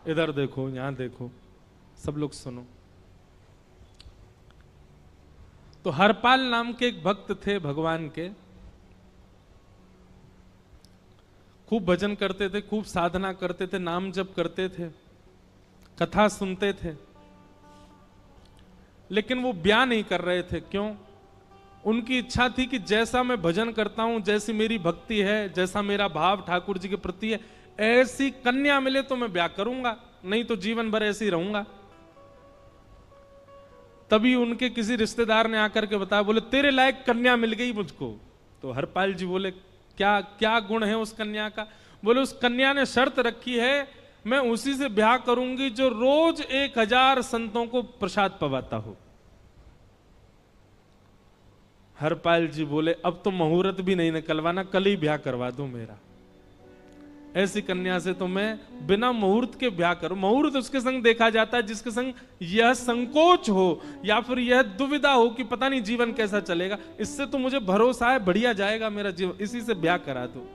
इधर देखो, यहां देखो, सब लोग सुनो। तो हरपाल नाम के एक भक्त थे भगवान के, खूब भजन करते थे, खूब साधना करते थे, नाम जप करते थे, कथा सुनते थे, लेकिन वो ब्याह नहीं कर रहे थे। क्यों? उनकी इच्छा थी कि जैसा मैं भजन करता हूं, जैसी मेरी भक्ति है, जैसा मेरा भाव ठाकुर जी के प्रति है, ऐसी कन्या मिले तो मैं ब्याह करूंगा, नहीं तो जीवन भर ऐसे ही रहूंगा। तभी उनके किसी रिश्तेदार ने आकर के बताया, बोले तेरे लायक कन्या मिल गई मुझको। तो हरपाल जी बोले, क्या क्या गुण है उस कन्या का? बोले उस कन्या ने शर्त रखी है, मैं उसी से ब्याह करूंगी जो रोज 1000 संतों को प्रसाद पवाता हो। हरपाल जी बोले, अब तो मुहूर्त भी नहीं निकलवाना, कल ही ब्याह करवा दो मेरा। ऐसी कन्या से तो मैं बिना मुहूर्त के ब्याह करूं। मुहूर्त उसके संग देखा जाता है जिसके संग यह संकोच हो या फिर यह दुविधा हो कि पता नहीं जीवन कैसा चलेगा, इससे तो मुझे भरोसा है बढ़िया जाएगा मेरा जीवन, इसी से ब्याह करा दो।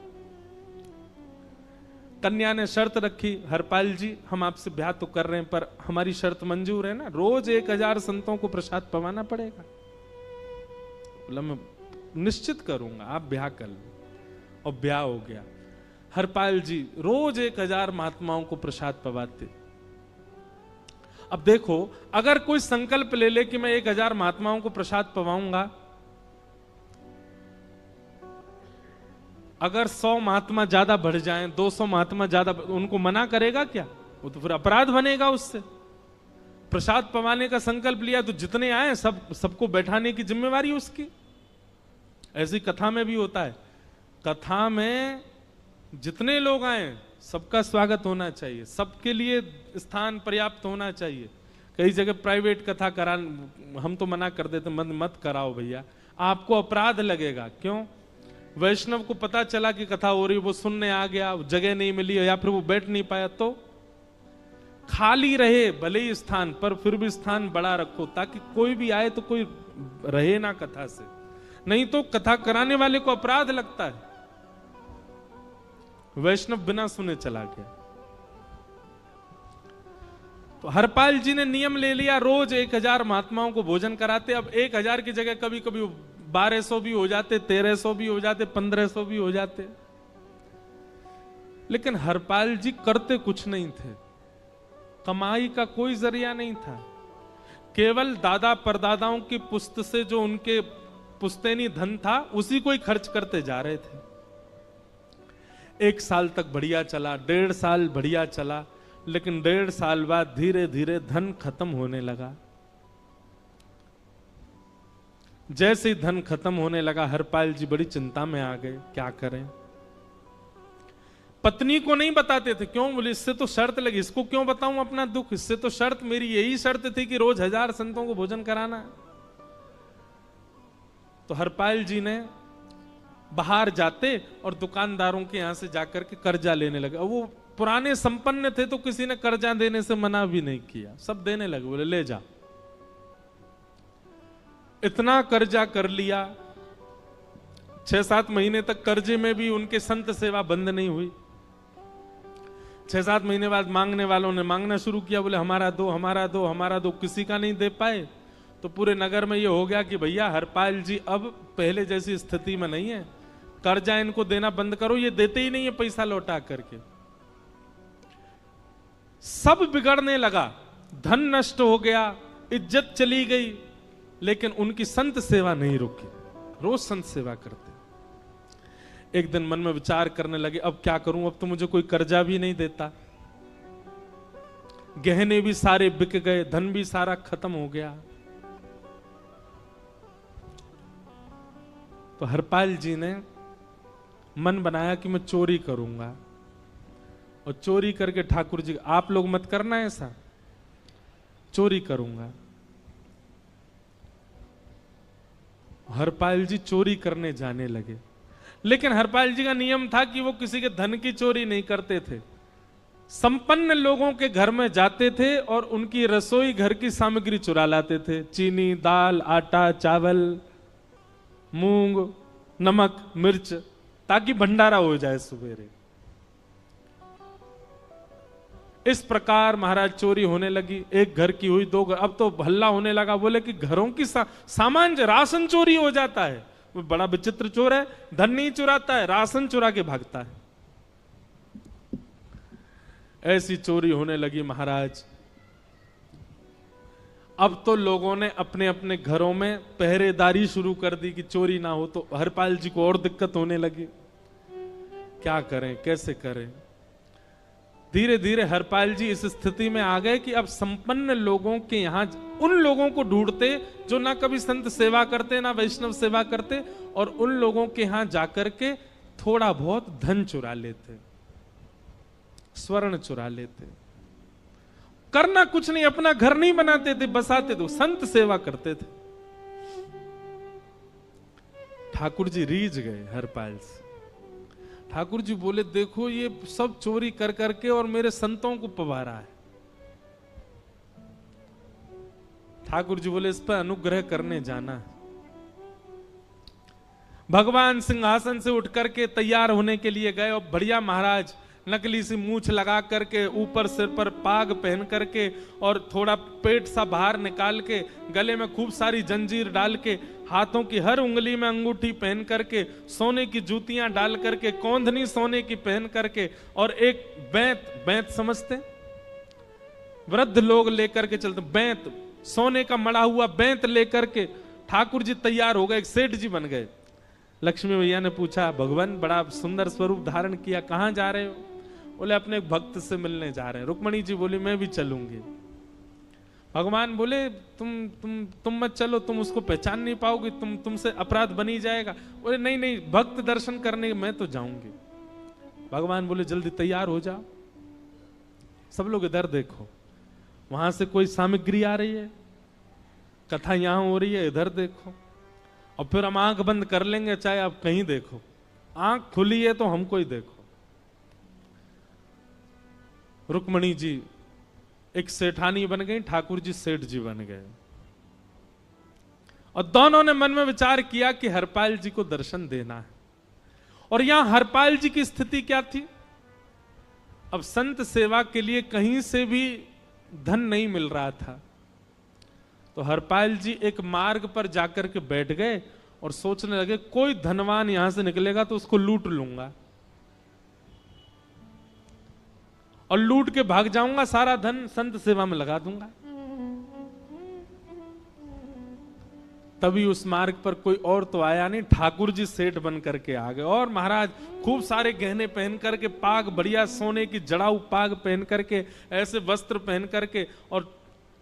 कन्या ने शर्त रखी, हरपाल जी हम आपसे ब्याह तो कर रहे हैं पर हमारी शर्त मंजूर है ना, रोज 1000 संतों को प्रसाद पवाना पड़ेगा। बोला मैं निश्चित करूंगा, आप ब्याह कर लो। और ब्याह हो गया। हरपाल जी रोज 1000 महात्माओं को प्रसाद पवाते। अब देखो, अगर कोई संकल्प ले ले कि मैं 1000 महात्माओं को प्रसाद पवाऊंगा, अगर 100 महात्मा ज्यादा बढ़ जाएं, 200 महात्मा ज्यादा, उनको मना करेगा क्या? वो तो फिर अपराध बनेगा उससे। प्रसाद पवाने का संकल्प लिया तो जितने आए सबको बैठाने की जिम्मेवारी उसकी। ऐसी कथा में भी होता है, कथा में जितने लोग आए सबका स्वागत होना चाहिए, सबके लिए स्थान पर्याप्त होना चाहिए। कई जगह प्राइवेट कथा करा, हम तो मना कर देते, मत कराओ भैया, आपको अपराध लगेगा। क्यों? वैष्णव को पता चला कि कथा हो रही, वो सुनने आ गया, जगह नहीं मिली या फिर वो बैठ नहीं पाया, तो खाली रहे भले ही स्थान, पर फिर भी स्थान बड़ा रखो ताकि कोई भी आए तो कोई रहे ना कथा से, नहीं तो कथा कराने वाले को अपराध लगता है। वैष्णव बिना सुने चला गया। तो हरपाल जी ने नियम ले लिया, रोज 1000 महात्माओं को भोजन कराते। अब 1000 की जगह कभी कभी 1200 भी हो जाते, 1300 भी हो जाते, 1500 भी हो जाते, लेकिन हरपाल जी करते कुछ नहीं थे, कमाई का कोई जरिया नहीं था, केवल दादा परदादाओं की पुश्त से जो उनके पुश्तैनी धन था उसी को ही खर्च करते जा रहे थे। 1 साल तक बढ़िया चला, 1.5 साल बढ़िया चला, लेकिन 1.5 साल बाद धीरे धीरे धन खत्म होने लगा। जैसे ही धन खत्म होने लगा, हरपाल जी बड़ी चिंता में आ गए, क्या करें। पत्नी को नहीं बताते थे, क्यों? बोले इससे तो शर्त लगी, इसको क्यों बताऊं अपना दुख, इससे तो शर्त मेरी यही शर्त थी कि रोज 1000 संतों को भोजन कराना। तो हरपाल जी ने बाहर जाते और दुकानदारों के यहां से जाकर के कर्जा लेने लगे। वो पुराने संपन्न थे तो किसी ने कर्जा देने से मना भी नहीं किया, सब देने लगे, बोले ले जा। इतना कर्जा कर लिया, 6-7 महीने तक कर्जे में भी उनके संत सेवा बंद नहीं हुई। 6-7 महीने बाद मांगने वालों ने मांगना शुरू किया, बोले हमारा दो, हमारा दो, हमारा दो, किसी का नहीं दे पाए। तो पूरे नगर में ये हो गया कि भैया हरपाल जी अब पहले जैसी स्थिति में नहीं है, कर्जा इनको देना बंद करो, ये देते ही नहीं है पैसा लौटा करके। सब बिगड़ने लगा, धन नष्ट हो गया, इज्जत चली गई, लेकिन उनकी संत सेवा नहीं रुकी, रोज संत सेवा करते। एक दिन मन में विचार करने लगे, अब क्या करूं, अब तो मुझे कोई कर्जा भी नहीं देता, गहने भी सारे बिक गए, धन भी सारा खत्म हो गया। तो हरपाल जी ने मन बनाया कि मैं चोरी करूंगा, और चोरी करके ठाकुर जी, आप लोग मत करना ऐसा, चोरी करूंगा। हरपाल जी चोरी करने जाने लगे, लेकिन हरपाल जी का नियम था कि वो किसी के धन की चोरी नहीं करते थे। संपन्न लोगों के घर में जाते थे और उनकी रसोई घर की सामग्री चुरा लाते थे, चीनी, दाल, आटा, चावल, मूंग, नमक, मिर्च, ताकि भंडारा हो जाए सवेरे। इस प्रकार महाराज चोरी होने लगी। एक घर की हुई, दो घर, अब तो हल्ला होने लगा। बोले कि घरों की सामान राशन चोरी हो जाता है। वो बड़ा विचित्र चोर है, धन नहीं चुराता है, राशन चुरा के भागता है। ऐसी चोरी होने लगी महाराज। अब तो लोगों ने अपने अपने घरों में पहरेदारी शुरू कर दी कि चोरी ना हो। तो हरपाल जी को और दिक्कत होने लगी, क्या करें, कैसे करें। धीरे धीरे हरपाल जी इस स्थिति में आ गए कि अब संपन्न लोगों के यहां उन लोगों को ढूंढते जो ना कभी संत सेवा करते ना वैष्णव सेवा करते, और उन लोगों के यहां जाकर के थोड़ा बहुत धन चुरा लेते, स्वर्ण चुरा लेते। करना कुछ नहीं, अपना घर नहीं बनाते थे, बसाते थे, संत सेवा करते थे। ठाकुर जी रीझ गए हरपाल से। ठाकुर जी बोले, देखो ये सब चोरी कर करके और मेरे संतों को पवारा है। ठाकुर जी बोले, इस पर अनुग्रह करने जाना है। भगवान सिंहासन से उठ करके तैयार होने के लिए गए, और बढ़िया महाराज नकली सी मूछ लगा करके, ऊपर सिर पर पाग पहन करके, और थोड़ा पेट सा बाहर निकाल के, गले में खूब सारी जंजीर डाल के, हाथों की हर उंगली में अंगूठी पहन करके, सोने की जूतियां डाल करके, कौंधनी सोने की पहन करके, और एक बैंत समझते, वृद्ध लोग लेकर के चलते, बैंत, सोने का मड़ा हुआ बैंत लेकर के ठाकुर जी तैयार हो गए, एक सेठ जी बन गए। लक्ष्मी भैया ने पूछा, भगवान बड़ा सुंदर स्वरूप धारण किया, कहां जा रहे हो? बोले, अपने एक भक्त से मिलने जा रहे हैं। रुक्मणी जी बोली, मैं भी चलूंगी। भगवान बोले, तुम मत चलो, तुम उसको पहचान नहीं पाओगे, तुमसे अपराध बनी जाएगा। बोले, नहीं नहीं, भक्त दर्शन करने मैं तो जाऊंगी। भगवान बोले, जल्दी तैयार हो जाओ। सब लोग इधर देखो, वहां से कोई सामग्री आ रही है, कथा यहां हो रही है, इधर देखो, और फिर हम आंख बंद कर लेंगे, चाहे आप कहीं देखो। आंख खुली है तो हमको ही देखो। रुक्मणी जी एक सेठानी बन गई, ठाकुर जी सेठ जी बन गए, और दोनों ने मन में विचार किया कि हरपाल जी को दर्शन देना है। और यहां हरपाल जी की स्थिति क्या थी? अब संत सेवा के लिए कहीं से भी धन नहीं मिल रहा था। तो हरपाल जी एक मार्ग पर जाकर के बैठ गए और सोचने लगे, कोई धनवान यहां से निकलेगा तो उसको लूट लूंगा, और लूट के भाग जाऊंगा, सारा धन संत सेवा में लगा दूंगा। तभी उस मार्ग पर कोई और तो आया नहीं, ठाकुर जी सेठ बन करके आ गए। और महाराज खूब सारे गहने पहन करके, पाग बढ़िया सोने की जड़ाऊ पाग पहन करके, ऐसे वस्त्र पहन करके, और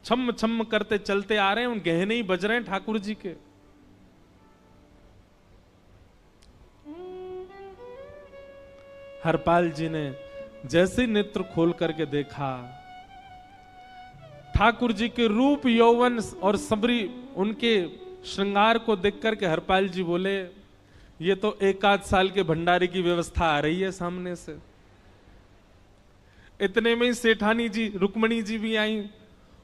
छम छम करते चलते आ रहे हैं। उन गहने ही बज रहे हैं ठाकुर जी के। हरपाल जी ने जैसे नेत्र खोल करके देखा, ठाकुर जी के रूप यौवन और सबरी उनके श्रृंगार को देख करके हरपाल जी बोले, ये तो एक आध साल के भंडारे की व्यवस्था आ रही है सामने से। इतने में ही सेठानी जी, रुक्मणी जी भी आई।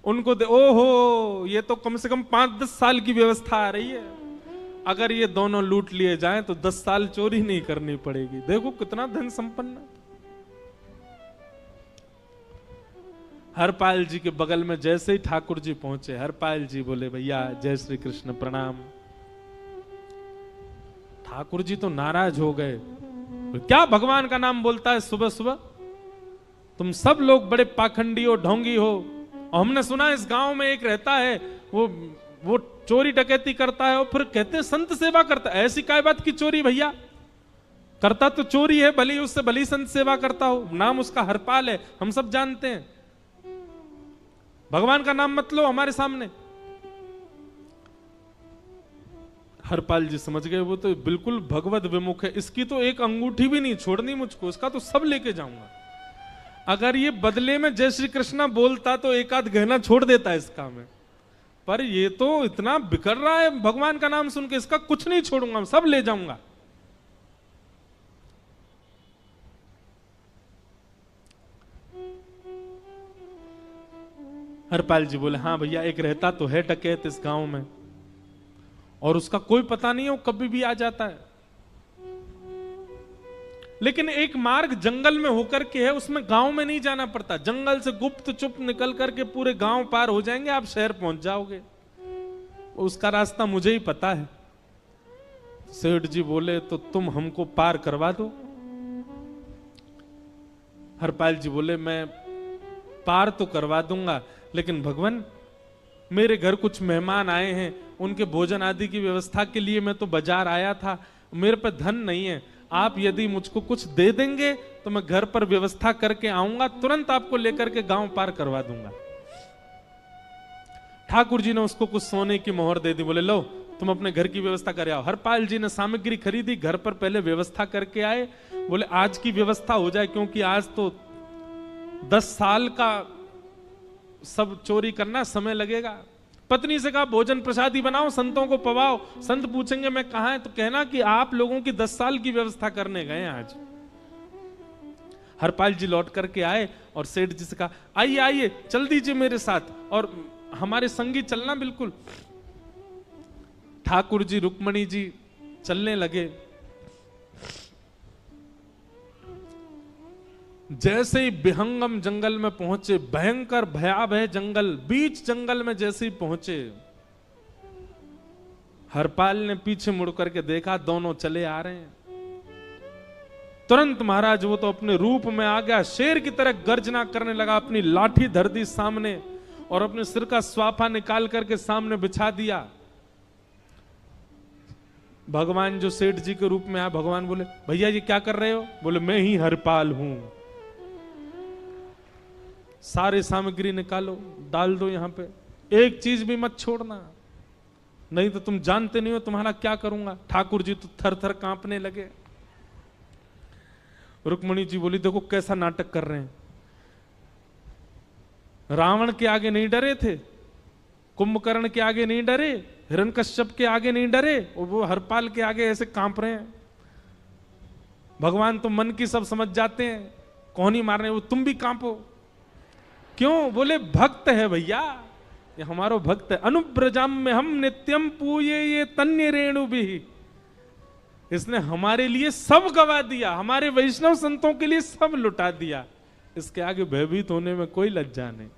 उनको ओहो, ये तो कम से कम 5-10 साल की व्यवस्था आ रही है। अगर ये दोनों लूट लिए जाएं तो 10 साल चोरी नहीं करनी पड़ेगी। देखो कितना धन संपन्न। हरपाल जी के बगल में जैसे ही ठाकुर जी पहुंचे, हरपाल जी बोले, भैया जय श्री कृष्ण, प्रणाम। ठाकुर जी तो नाराज हो गए, क्या भगवान का नाम बोलता है सुबह सुबह? तुम सब लोग बड़े पाखंडी हो, ढोंगी हो। और हमने सुना इस गांव में एक रहता है, वो चोरी डकैती करता है, और फिर कहते हैं संत सेवा करता है। ऐसी काय बात की चोरी भैया? करता तो चोरी है, भली उससे भली संत सेवा करता हो। नाम उसका हरपाल है, हम सब जानते हैं। भगवान का नाम मत लो हमारे सामने। हरपाल जी समझ गए, वो तो बिल्कुल भगवत विमुख है, इसकी तो एक अंगूठी भी नहीं छोड़नी मुझको, इसका तो सब लेके जाऊंगा। अगर ये बदले में जय श्री कृष्णा बोलता तो एक आध गहना छोड़ देता है इसका में, पर ये तो इतना बिखर रहा है भगवान का नाम सुन के, इसका कुछ नहीं छोड़ूंगा, सब ले जाऊंगा। हरपाल जी बोले, हाँ भैया, एक रहता तो है डकैत इस गांव में, और उसका कोई पता नहीं है, वो कभी भी आ जाता है। लेकिन एक मार्ग जंगल में होकर के है, उसमें गांव में नहीं जाना पड़ता। जंगल से गुप्त चुप निकल करके पूरे गांव पार हो जाएंगे, आप शहर पहुंच जाओगे। उसका रास्ता मुझे ही पता है। सेठ जी बोले तो तुम हमको पार करवा दो। हरपाल जी बोले मैं पार तो करवा दूंगा, लेकिन भगवान मेरे घर कुछ मेहमान आए हैं, उनके भोजन आदि की व्यवस्था के लिए मैं तो बाजार आया था, मेरे पे धन नहीं है। आप यदि मुझको कुछ दे देंगे तो मैं घर पर व्यवस्था करके आऊंगा, तुरंत आपको लेकर के गांव पार करवा दूंगा। ठाकुर जी ने उसको कुछ सोने की मोहर दे दी, बोले लो तुम अपने घर की व्यवस्था कर आओ। हरपाल जी ने सामग्री खरीदी, घर पर पहले व्यवस्था करके आए। बोले आज की व्यवस्था हो जाए, क्योंकि आज तो 10 साल का सब चोरी करना समय लगेगा। पत्नी से कहा भोजन प्रसादी बनाओ, संतों को पवाओ। संत पूछेंगे मैं कहां है, तो कहना कि आप लोगों की 10 साल की व्यवस्था करने गए आज। हरपाल जी लौट करके आए और सेठ जी से कहा आइए आइए चल दीजिए मेरे साथ और हमारे संगी चलना बिल्कुल। ठाकुर जी रुक्मणी जी चलने लगे। जैसे ही विहंगम जंगल में पहुंचे, भयंकर भयावह जंगल, बीच जंगल में जैसे ही पहुंचे, हरपाल ने पीछे मुड़ करके देखा, दोनों चले आ रहे हैं। तुरंत महाराज वो तो अपने रूप में आ गया, शेर की तरह गर्जना करने लगा, अपनी लाठी धर दी सामने और अपने सिर का स्वाफा निकाल करके सामने बिछा दिया। भगवान जो सेठ जी के रूप में आया, भगवान बोले भैया ये क्या कर रहे हो? बोले मैं ही हरपाल हूं। सारे सामग्री निकालो, डाल दो यहां पे, एक चीज भी मत छोड़ना, नहीं तो तुम जानते नहीं हो तुम्हारा क्या करूंगा। ठाकुर जी तो थर थर कांपने लगे। रुक्मणी जी बोली देखो कैसा नाटक कर रहे हैं। रावण के आगे नहीं डरे थे, कुंभकर्ण के आगे नहीं डरे, हिरण्यकश्यप के आगे नहीं डरे, और वो हरपाल के आगे ऐसे कांप रहे हैं। भगवान तो मन की सब समझ जाते हैं, कौन ही मारने, वो तुम भी कांपो क्यों? बोले भक्त है भैया, ये हमारो भक्त है। अनुब्रजाम में हम नित्यम पूये ये तन्य रेणु भी, इसने हमारे लिए सब गवा दिया, हमारे वैष्णव संतों के लिए सब लुटा दिया, इसके आगे भयभीत होने में कोई लज्जा नहीं।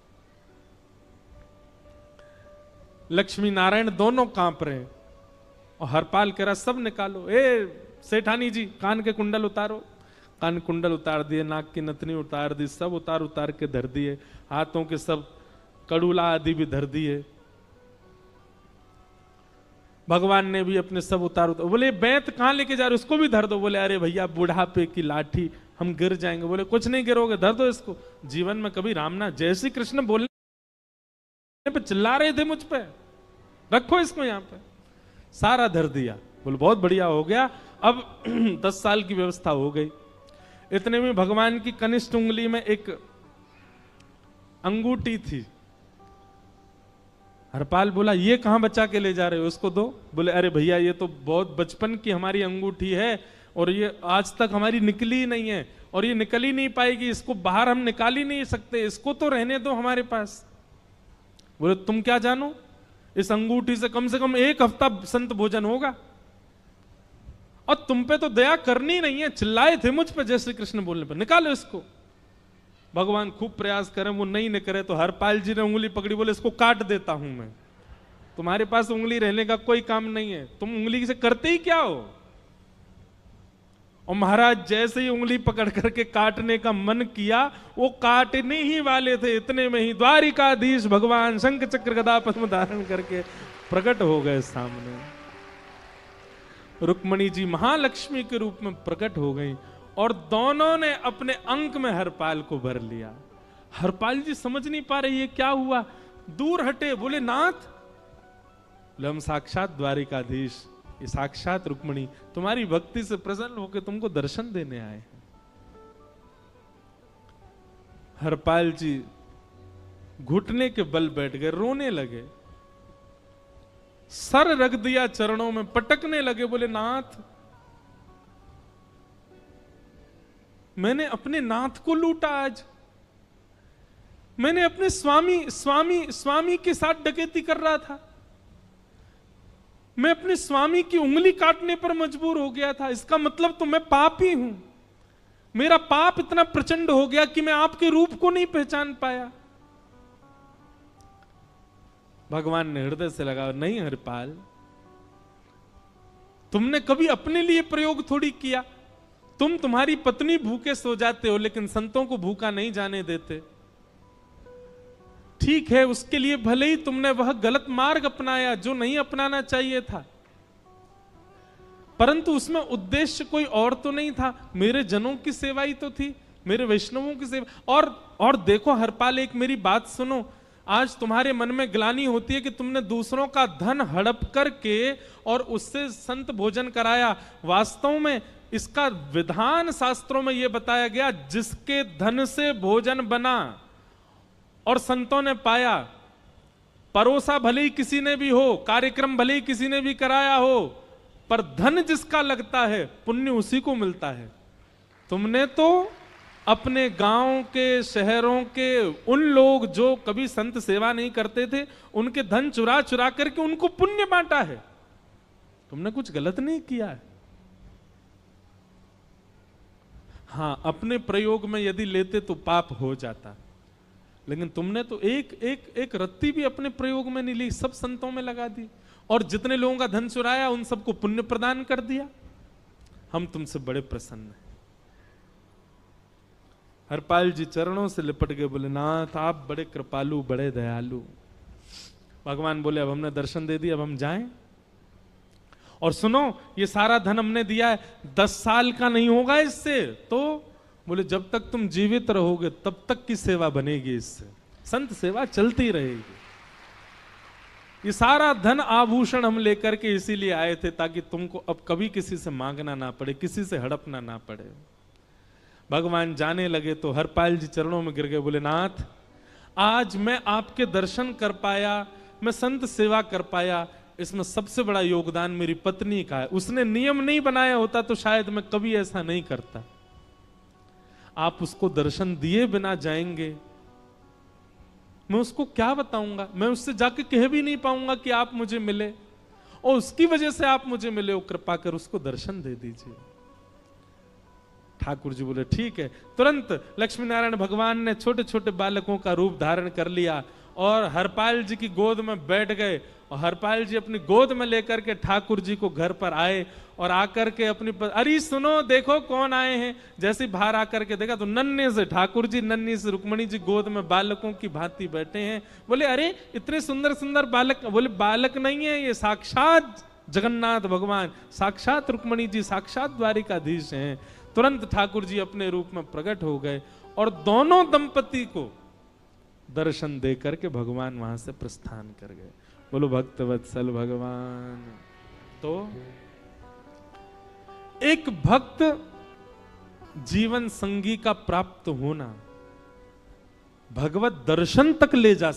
लक्ष्मी नारायण दोनों कांप रहे हैं और हरपाल कह रहा सब निकालो। ए सेठानी जी कान के कुंडल उतारो। कान कुंडल उतार दिए, नाक की नथनी उतार दी, सब उतार उतार के धर दिए, हाथों के सब कड़ूला आदि भी धर दिए। भगवान ने भी अपने सब उतार। बोले बैंत कहां लेके जा रहे, उसको भी धर दो। बोले अरे भैया बुढ़ापे की लाठी, हम गिर जाएंगे। बोले कुछ नहीं गिरोगे, धर दो इसको। जीवन में कभी राम ना, जय श्री कृष्ण बोलने पे चिल्ला रहे थे मुझ पे, रखो इसको यहां पे, सारा धर दिया। बोले बहुत बढ़िया हो गया, अब 10 साल की व्यवस्था हो गई। इतने में भगवान की कनिष्ठ उंगली में एक अंगूठी थी। हरपाल बोला ये कहां बचा के ले जा रहे हो, उसको दो। बोले अरे भैया ये तो बहुत बचपन की हमारी अंगूठी है और ये आज तक हमारी निकली नहीं है और ये निकल ही नहीं पाएगी, इसको बाहर हम निकाल ही नहीं सकते, इसको तो रहने दो हमारे पास। बोले तुम क्या जानो, इस अंगूठी से कम 1 हफ्ता संत भोजन होगा और तुम पे तो दया करनी नहीं है। चिल्लाए थे मुझ पे जय श्री कृष्ण बोलने पर, निकालो इसको। भगवान खूब प्रयास करें, वो नहीं निकले तो हरपाल जी ने उंगली पकड़ी, बोले इसको काट देता हूं मैं, तुम्हारे पास उंगली रहने का कोई काम नहीं है, तुम उंगली से करते ही क्या हो। और महाराज जैसे ही उंगली पकड़ करके काटने का मन किया, वो काटने ही वाले थे, इतने में ही द्वारिकाधीश भगवान शंख चक्र गदा पद्म धारण करके प्रकट हो गए सामने। रुक्मणी जी महालक्ष्मी के रूप में प्रकट हो गई और दोनों ने अपने अंक में हरपाल को भर लिया। हरपाल जी समझ नहीं पा रहे ये क्या हुआ, दूर हटे। बोले नाथ, बोले हम साक्षात द्वारिकाधीश, ये साक्षात रुक्मणी तुम्हारी भक्ति से प्रसन्न होकर तुमको दर्शन देने आए हैं। हरपाल जी घुटने के बल बैठ गए, रोने लगे, सर रख दिया चरणों में, पटकने लगे। बोले नाथ, मैंने अपने नाथ को लूटा, आज मैंने अपने स्वामी के साथ डकैती कर रहा था, मैं अपने स्वामी की उंगली काटने पर मजबूर हो गया था, इसका मतलब तो मैं पापी हूं। मेरा पाप इतना प्रचंड हो गया कि मैं आपके रूप को नहीं पहचान पाया। भगवान ने हृदय से लगा, नहीं हरिपाल, तुमने कभी अपने लिए प्रयोग थोड़ी किया। तुम्हारी पत्नी भूखे सो जाते हो, लेकिन संतों को भूखा नहीं जाने देते। ठीक है, उसके लिए भले ही तुमने वह गलत मार्ग अपनाया जो नहीं अपनाना चाहिए था, परंतु उसमें उद्देश्य कोई और तो नहीं था, मेरे जनों की सेवा ही तो थी, मेरे वैष्णवों की सेवा। और देखो हरपाल, एक मेरी बात सुनो, आज तुम्हारे मन में ग्लानि होती है कि तुमने दूसरों का धन हड़प करके और उससे संत भोजन कराया। वास्तव में इसका विधान शास्त्रों में यह बताया गया, जिसके धन से भोजन बना और संतों ने पाया, परोसा भले ही किसी ने भी हो, कार्यक्रम भले ही किसी ने भी कराया हो, पर धन जिसका लगता है पुण्य उसी को मिलता है। तुमने तो अपने गांव के, शहरों के उन लोग जो कभी संत सेवा नहीं करते थे, उनके धन चुरा चुरा करके उनको पुण्य बांटा है। तुमने कुछ गलत नहीं किया है। हां, अपने प्रयोग में यदि लेते तो पाप हो जाता, लेकिन तुमने तो एक रत्ती भी अपने प्रयोग में नहीं ली, सब संतों में लगा दी, और जितने लोगों का धन चुराया उन सबको पुण्य प्रदान कर दिया। हम तुमसे बड़े प्रसन्न हैं। हरपाल जी चरणों से लिपट गए, बोले नाथ आप बड़े कृपालु, बड़े दयालु। भगवान बोले अब हमने दर्शन दे दिया, अब हम जाएं। और सुनो, ये सारा धन हमने दिया है, 10 साल का नहीं होगा इससे। तो बोले जब तक तुम जीवित रहोगे तब तक की सेवा बनेगी, इससे संत सेवा चलती रहेगी। ये सारा धन आभूषण हम लेकर के इसीलिए आए थे, ताकि तुमको अब कभी किसी से मांगना ना पड़े, किसी से हड़पना ना पड़े। भगवान जाने लगे तो हरपाल जी चरणों में गिर गए, बोले नाथ आज मैं आपके दर्शन कर पाया, मैं संत सेवा कर पाया, इसमें सबसे बड़ा योगदान मेरी पत्नी का है। उसने नियम नहीं बनाया होता तो शायद मैं कभी ऐसा नहीं करता। आप उसको दर्शन दिए बिना जाएंगे, मैं उसको क्या बताऊंगा? मैं उससे जाके कह भी नहीं पाऊंगा कि आप मुझे मिले, और उसकी वजह से आप मुझे मिले हो, कृपा कर उसको दर्शन दे दीजिए। ठाकुर जी बोले ठीक है। तुरंत लक्ष्मी नारायण भगवान ने छोटे छोटे बालकों का रूप धारण कर लिया और हरपाल जी की गोद में बैठ गए, और हरपाल जी अपनी गोद में लेकर के ठाकुर जी को घर पर आए, और आकर के अपनी अरे सुनो देखो कौन आए हैं। जैसे बाहर आकर के देखा तो नन्हे से ठाकुर जी, नन्ही से रुक्मणी जी गोद में बालकों की भांति बैठे हैं। बोले अरे इतने सुंदर सुंदर बालक। बोले बालक नहीं है, ये साक्षात जगन्नाथ भगवान, साक्षात रुक्मणी जी, साक्षात द्वारिकाधीश हैं। तुरंत ठाकुर जी अपने रूप में प्रकट हो गए और दोनों दंपति को दर्शन दे करके भगवान वहां से प्रस्थान कर गए। बोलो भक्त वत्सल भगवान। तो एक भक्त जीवन संगी का प्राप्त होना भगवत दर्शन तक ले जा सकता।